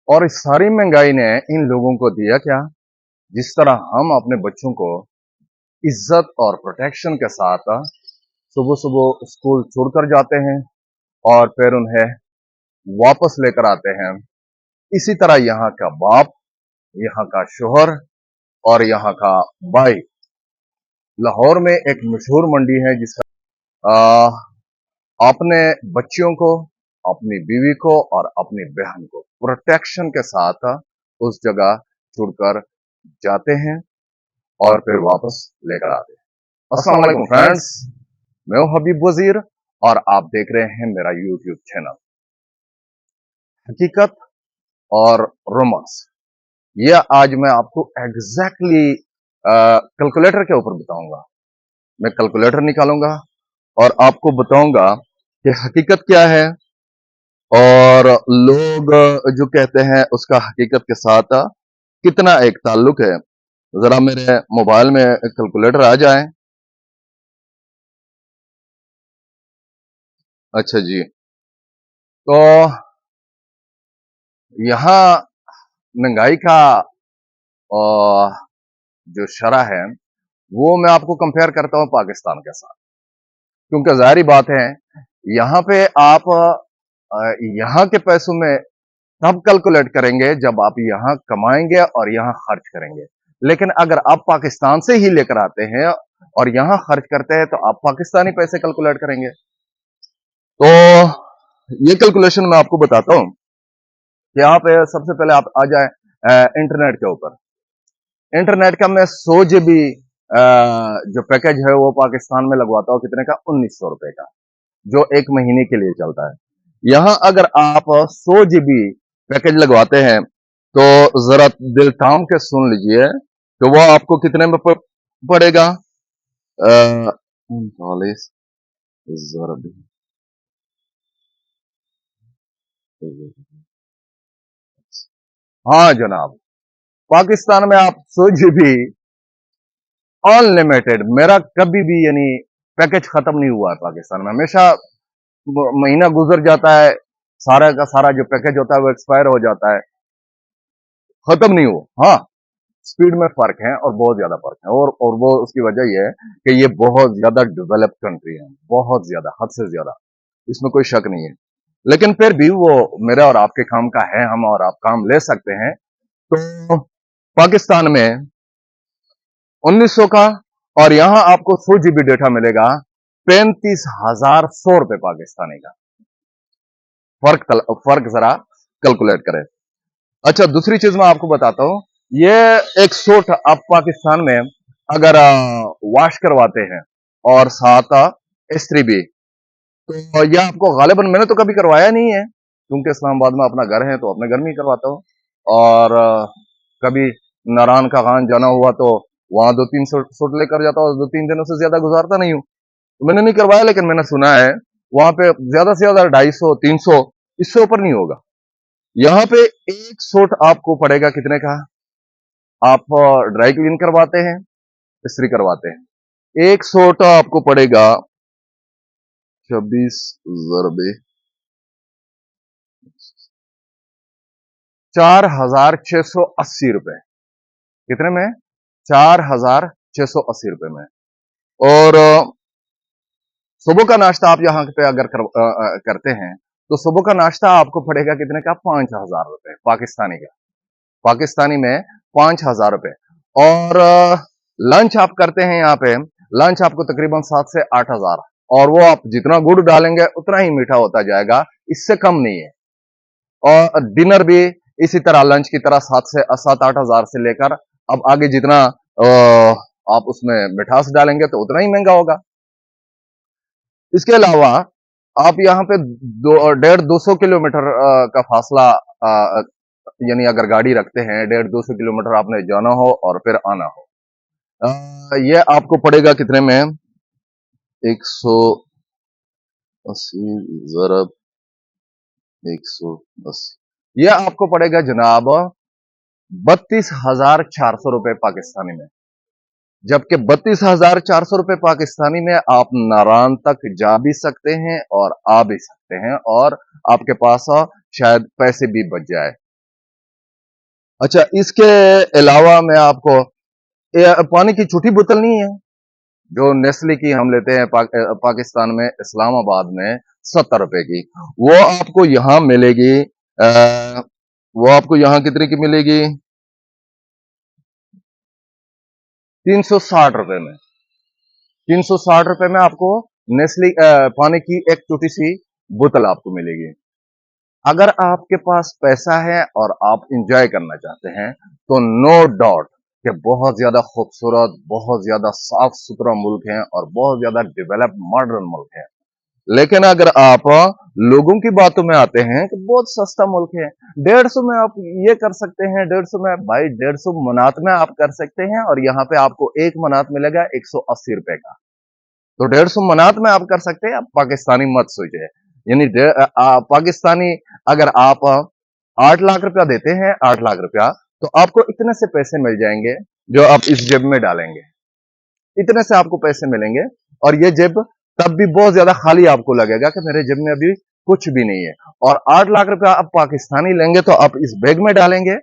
और इस सारी महंगाई ने इन लोगों को दिया क्या? जिस तरह हम अपने बच्चों को इज्जत और प्रोटेक्शन के साथ सुबह सुबह स्कूल छोड़कर जाते हैं और फिर उन्हें वापस लेकर आते हैं, इसी तरह यहाँ का बाप, यहाँ का शोहर और यहाँ का भाई, लाहौर में एक मशहूर मंडी है जिसका अपने बच्चियों को, अपनी बीवी को और अपनी बहन को प्रोटेक्शन के साथ उस जगह छोड़कर जाते हैं और फिर वापस लेकर आते हैं। अस्सलाम वालेकुम फ्रेंड्स, मैं हूं हबीब वजीर और आप देख रहे हैं मेरा यूट्यूब चैनल हकीकत और रोमांस। यह आज मैं आपको एग्जैक्टली कैलकुलेटर के ऊपर बताऊंगा। मैं कैलकुलेटर निकालूंगा और आपको बताऊंगा कि हकीकत क्या है और लोग जो कहते हैं उसका हकीकत के साथ कितना एक ताल्लुक है। जरा मेरे मोबाइल में कैलकुलेटर आ जाए। अच्छा जी, तो यहाँ महंगाई का जो शरह है वो मैं आपको कंपेयर करता हूं पाकिस्तान के साथ, क्योंकि जाहिर बात है यहाँ पे आप यहाँ के पैसों में तब कैलकुलेट करेंगे जब आप यहाँ कमाएंगे और यहाँ खर्च करेंगे। लेकिन अगर आप पाकिस्तान से ही लेकर आते हैं और यहाँ खर्च करते हैं तो आप पाकिस्तानी पैसे कैलकुलेट करेंगे। तो ये कैलकुलेशन मैं आपको बताता हूं कि यहाँ पे सबसे पहले आप आ जाए इंटरनेट के ऊपर। इंटरनेट का मैं 100 GB जो पैकेज है वो पाकिस्तान में लगवाता हूँ कितने का, 1900 रुपए का, जो एक महीने के लिए चलता है। यहां अगर आप 100 GB पैकेज लगवाते हैं तो जरा दिल थाम के सुन लीजिए कि वो आपको कितने में पड़ेगा। 39 ज़रब, हाँ जनाब, पाकिस्तान में आप 100 GB अनलिमिटेड, मेरा कभी भी यानी पैकेज खत्म नहीं हुआ है पाकिस्तान में। हमेशा महीना गुजर जाता है, सारा का सारा जो पैकेज होता है वो एक्सपायर हो जाता है, खत्म नहीं हुआ। हाँ, स्पीड में फर्क है और बहुत ज्यादा फर्क है, और वो उसकी वजह यह है कि ये बहुत ज्यादा डेवलप्ड कंट्री है, बहुत ज्यादा, हद से ज्यादा, इसमें कोई शक नहीं है। लेकिन फिर भी वो मेरे और आपके काम का है, हम और आप काम ले सकते हैं। तो पाकिस्तान में 1900 का और यहां आपको 100 GB डेटा मिलेगा 35,100 रुपए पाकिस्तानी का। फर्क जरा कैलकुलेट करें। अच्छा, दूसरी चीज मैं आपको बताता हूं, ये एक सूट आप पाकिस्तान में अगर वॉश करवाते हैं और साथ इस्त्री भी, तो यह आपको गालिबन, मैंने तो कभी करवाया नहीं है क्योंकि इस्लामाबाद में अपना घर है तो अपने घर में ही करवाता हूँ, और कभी नारायण का खान जाना हुआ तो वहां 2-3 सूट लेकर जाता हूँ, 2-3 दिनों से ज्यादा गुजारता नहीं हूँ। तो मैंने नहीं करवाया, लेकिन मैंने सुना है वहां पे ज्यादा से ज्यादा 250-300, इससे ऊपर नहीं होगा। यहाँ पे एक सूट आपको पड़ेगा कितने का? आप ड्राई क्लीन करवाते हैं, इस्त्री करवाते हैं, एक सूट आपको पड़ेगा 26 ज़रबे 4,680 रुपए। कितने में? 4,680 रुपए में। और सुबह का नाश्ता आप यहाँ पे अगर करते हैं तो सुबह का नाश्ता आपको पड़ेगा कितने का? 5,000 रुपए पाकिस्तानी का, पाकिस्तानी में 5,000 रुपए। और लंच आप करते हैं यहाँ पे, लंच आपको तकरीबन 7 से 8,000, और वो आप जितना गुड़ डालेंगे उतना ही मीठा होता जाएगा, इससे कम नहीं है। और डिनर भी इसी तरह लंच की तरह 7-8 हजार से लेकर अब आगे जितना आप उसमें मिठास डालेंगे तो उतना ही महंगा होगा। इसके अलावा आप यहाँ पे 150-200 किलोमीटर का फासला, यानी अगर गाड़ी रखते हैं 150-200 किलोमीटर आपने जाना हो और फिर आना हो, ये आपको पड़ेगा कितने में? 180 ज़रब 180, यह आपको पड़ेगा जनाब 32,400 रुपए पाकिस्तानी में। जबकि 32,400 रुपए पाकिस्तानी में आप नारायण तक जा भी सकते हैं और आ भी सकते हैं, और आपके पास शायद पैसे भी बच जाए। अच्छा, इसके अलावा मैं आपको पानी की छोटी बोतल नहीं है जो नेस्ले की हम लेते हैं पाकिस्तान में इस्लामाबाद में 70 रुपए की, वो आपको यहाँ मिलेगी। वो आपको यहाँ कितने की मिलेगी? 360 रुपए में। 360 रुपए में आपको नेस्ले पानी की एक छोटी सी बोतल आपको मिलेगी। अगर आपके पास पैसा है और आप इंजॉय करना चाहते हैं तो नो डाउट कि बहुत ज्यादा खूबसूरत, बहुत ज्यादा साफ सुथरा मुल्क है और बहुत ज्यादा डेवलप्ड मॉडर्न मुल्क है। लेकिन अगर आप लोगों की बातों में आते हैं कि बहुत सस्ता मुल्क है, 150 में आप ये कर सकते हैं, 150 में भाई 150 मनात में आप कर सकते हैं और यहाँ पे आपको एक मनात मिलेगा 180 रुपए का। तो 150 मनात में आप कर सकते हैं। आप पाकिस्तानी मत सोचिए, यानी पाकिस्तानी अगर आप 8 लाख रुपया देते हैं, 8 लाख रुपया, तो आपको इतने से पैसे मिल जाएंगे जो आप इस जेब में डालेंगे, इतने से आपको पैसे मिलेंगे। और ये जेब तब भी बहुत ज्यादा खाली आपको लगेगा कि मेरे जेब में अभी कुछ भी नहीं है। और 8 लाख रुपया आप पाकिस्तानी लेंगे तो आप इस बैग में डालेंगे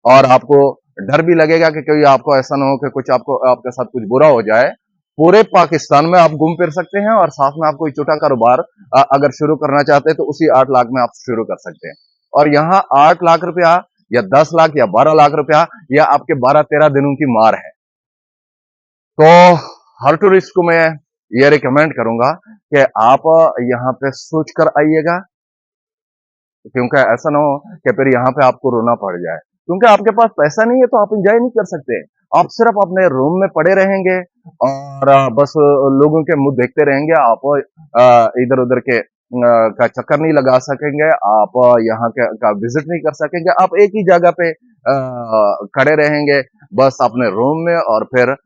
और आपको डर भी लगेगा कि कोई आपको ऐसा ना हो कि कुछ आपको आपके साथ कुछ बुरा हो जाए। पूरे पाकिस्तान में आप घूम फिर सकते हैं और साथ में आप कोई छोटा कारोबार अगर शुरू करना चाहते हैं तो उसी 8 लाख में आप शुरू कर सकते हैं। और यहाँ 8 लाख रुपया या 10 लाख या 12 लाख रुपया या आपके 12-13 दिनों की मार है। तो हर टूरिस्ट को मैं ये रिकमेंड करूंगा कि आप यहाँ पे सोच कर आइएगा, क्योंकि ऐसा ना हो कि फिर यहाँ पे आपको रोना पड़ जाए। क्योंकि आपके पास पैसा नहीं है तो आप एंजॉय नहीं कर सकते। आप सिर्फ अपने रूम में पड़े रहेंगे और बस लोगों के मुंह देखते रहेंगे। आप इधर उधर के का चक्कर नहीं लगा सकेंगे। आप यहाँ के का विजिट नहीं कर सकेंगे। आप एक ही जगह पे खड़े रहेंगे बस अपने रूम में, और फिर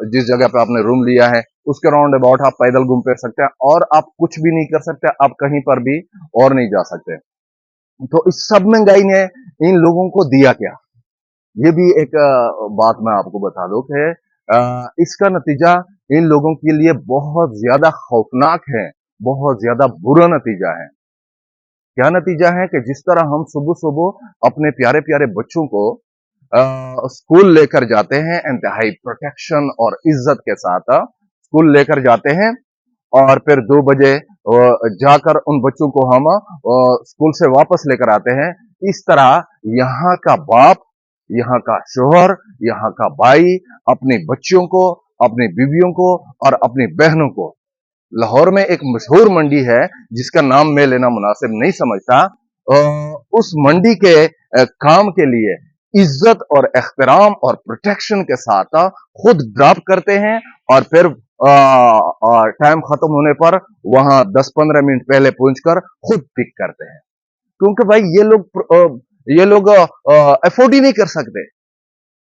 जिस जगह पे आपने रूम लिया है उसके राउंड अबाउट आप पैदल घूम फिर सकते हैं और आप कुछ भी नहीं कर सकते। आप कहीं पर भी और नहीं जा सकते। तो इस सब महंगाई ने इन लोगों को दिया क्या? ये भी एक बात मैं आपको बता दूं कि इसका नतीजा इन लोगों के लिए बहुत ज्यादा खौफनाक है, बहुत ज्यादा बुरा नतीजा है। क्या नतीजा है कि जिस तरह हम सुबह सुबह अपने प्यारे प्यारे बच्चों को स्कूल लेकर जाते हैं, इंतहाई प्रोटेक्शन और इज्जत के साथ स्कूल लेकर जाते हैं, और फिर 2 बजे जाकर उन बच्चों को हम स्कूल से वापस लेकर आते हैं। इस तरह यहाँ का बाप, यहाँ का शोहर, यहाँ का भाई अपने बच्चों को, अपनी बीवियों को और अपनी बहनों को, लाहौर में एक मशहूर मंडी है जिसका नाम मैं लेना मुनासिब नहीं समझता, उस मंडी के काम के लिए इज्जत और एहतराम और प्रोटेक्शन के साथ खुद ड्रॉप करते हैं और फिर टाइम खत्म होने पर वहां 10-15 मिनट पहले पहुंचकर खुद पिक करते हैं। क्योंकि भाई ये लोग अफोर्ड ही नहीं कर सकते,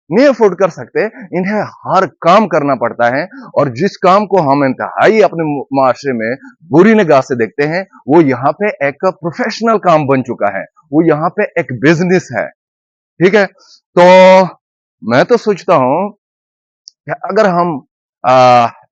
नहीं अफोर्ड कर सकते। इन्हें हर काम करना पड़ता है और जिस काम को हम इंतहाई अपने माशरे में बुरी निगाह से देखते हैं वो यहाँ पे एक प्रोफेशनल काम बन चुका है, वो यहाँ पे एक बिजनेस है। ठीक है, तो मैं तो सोचता हूं कि अगर हम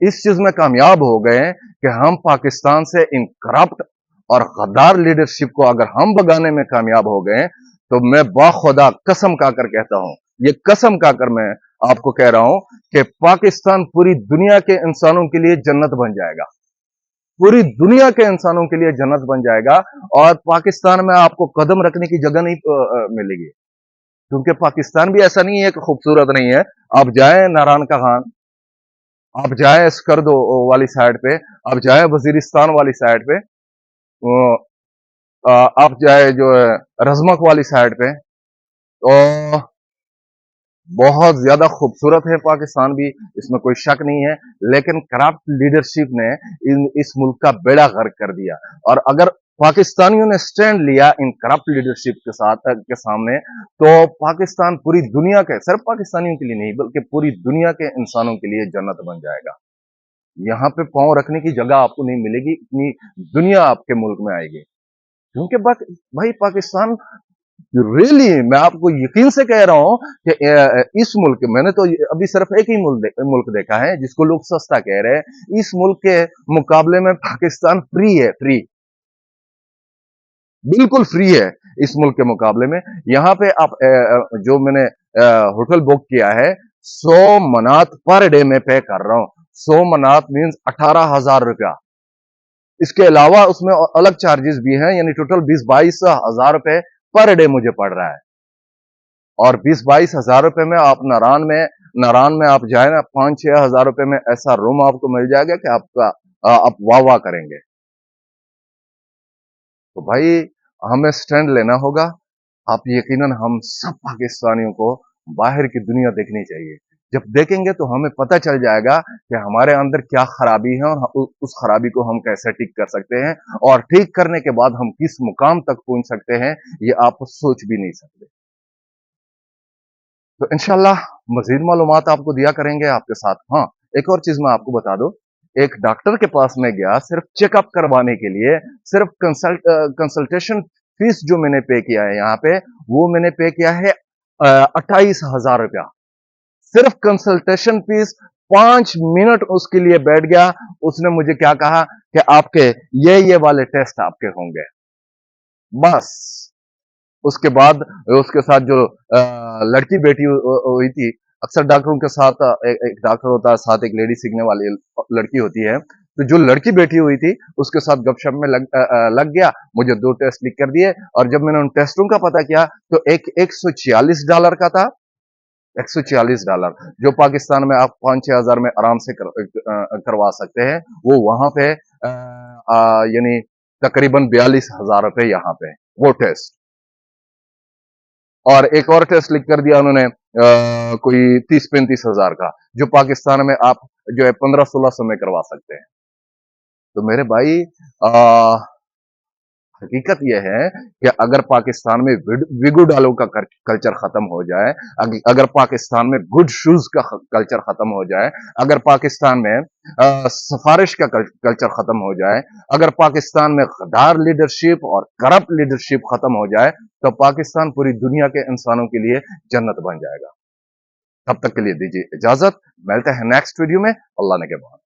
इस चीज में कामयाब हो गए कि हम पाकिस्तान से इन करप्ट और गद्दार लीडरशिप को अगर हम भगाने में कामयाब हो गए, तो मैं बाखुदा कसम खाकर कहता हूं, ये कसम खाकर मैं आपको कह रहा हूं कि पाकिस्तान पूरी दुनिया के इंसानों के लिए जन्नत बन जाएगा, पूरी दुनिया के इंसानों के लिए जन्नत बन जाएगा। और पाकिस्तान में आपको कदम रखने की जगह नहीं मिलेगी, क्योंकि पाकिस्तान भी ऐसा नहीं है कि खूबसूरत नहीं है। आप जाए नारायण का खान, आप जाए स्कर्दो वाली साइड पे, आप जाए वजीरिस्तान वाली साइड पे, आप जाए जो है रजमक वाली साइड पे, तो बहुत ज्यादा खूबसूरत है पाकिस्तान भी, इसमें कोई शक नहीं है। लेकिन करप्ट लीडरशिप ने इस मुल्क का बेड़ा गर्क कर दिया। और अगर पाकिस्तानियों ने स्टैंड लिया इन करप्ट लीडरशिप के साथ के सामने, तो पाकिस्तान पूरी दुनिया के, सिर्फ पाकिस्तानियों के लिए नहीं बल्कि पूरी दुनिया के इंसानों के लिए जन्नत बन जाएगा। यहाँ पे पांव रखने की जगह आपको नहीं मिलेगी, इतनी दुनिया आपके मुल्क में आएगी। क्योंकि भाई पाकिस्तान रियली मैं आपको यकीन से कह रहा हूं कि इस मुल्क, मैंने तो अभी सिर्फ एक ही मुल्क देखा है जिसको लोग सस्ता कह रहे हैं। इस मुल्क के मुकाबले में पाकिस्तान फ्री है, फ्री, बिल्कुल फ्री है। इस मुल्क के मुकाबले में। यहाँ पे आप जो मैंने होटल बुक किया है 100 मनात पर डे में पे कर रहा हूँ। 100 मनात मीन्स 18,000 रुपया। इसके अलावा उसमें अलग चार्जेस भी हैं, यानी टोटल 20-22 हजार रुपए पर डे मुझे पड़ रहा है। और 20-22 हजार रुपए में आप नारान में आप जाए ना, 5-6 हजार रुपए में ऐसा रूम आपको मिल जाएगा कि आप वाह वाह करेंगे। तो भाई हमें स्टैंड लेना होगा। आप यकीनन हम सब पाकिस्तानियों को बाहर की दुनिया देखनी चाहिए। जब देखेंगे तो हमें पता चल जाएगा कि हमारे अंदर क्या खराबी है और उस खराबी को हम कैसे ठीक कर सकते हैं, और ठीक करने के बाद हम किस मुकाम तक पहुंच सकते हैं, ये आप सोच भी नहीं सकते। तो इंशाल्लाह मजीद मालूमात आपको दिया करेंगे आपके साथ। हाँ, एक और चीज मैं आपको बता दूं, एक डॉक्टर के पास में गया सिर्फ चेकअप करवाने के लिए। सिर्फ कंसल्टेशन फीस जो मैंने पे किया है यहाँ पे, वो मैंने पे किया है 28,000 रुपया। सिर्फ कंसल्टेशन फीस। 5 मिनट उसके लिए बैठ गया। उसने मुझे क्या कहा कि आपके ये वाले टेस्ट आपके होंगे, बस। उसके बाद उसके साथ जो लड़की बैठी हुई थी, अक्सर डॉक्टरों के साथ एक डॉक्टर होता है, साथ एक लेडी सीखने वाली लड़की होती है। तो जो लड़की बैठी हुई थी उसके साथ गपशप में लग गया। मुझे 2 टेस्ट लिख कर दिए, और जब मैंने उन टेस्टों का पता किया तो एक $146 का था। $146, जो पाकिस्तान में आप 5-6 हजार में आराम से करवा सकते हैं, वो वहां पे यानी तकरीबन 42,000 रुपए यहाँ पे वो टेस्ट। और एक और टेस्ट लिख कर दिया उन्होंने कोई 30-35 हजार का, जो पाकिस्तान में आप जो है 1500-1600 में करवा सकते हैं। तो मेरे भाई हकीकत यह है कि अगर पाकिस्तान में विगु डालो का कल्चर खत्म हो जाए, अगर पाकिस्तान में गुड शूज का कल्चर खत्म हो जाए, अगर पाकिस्तान में सिफारिश का कल्चर खत्म हो जाए, अगर पाकिस्तान में गद्दार लीडरशिप और करप्ट लीडरशिप खत्म हो जाए, तो पाकिस्तान पूरी दुनिया के इंसानों के लिए जन्नत बन जाएगा। तब तक के लिए दीजिए इजाजत, मिलते हैं नेक्स्ट वीडियो में। अल्लाह ने के बाद।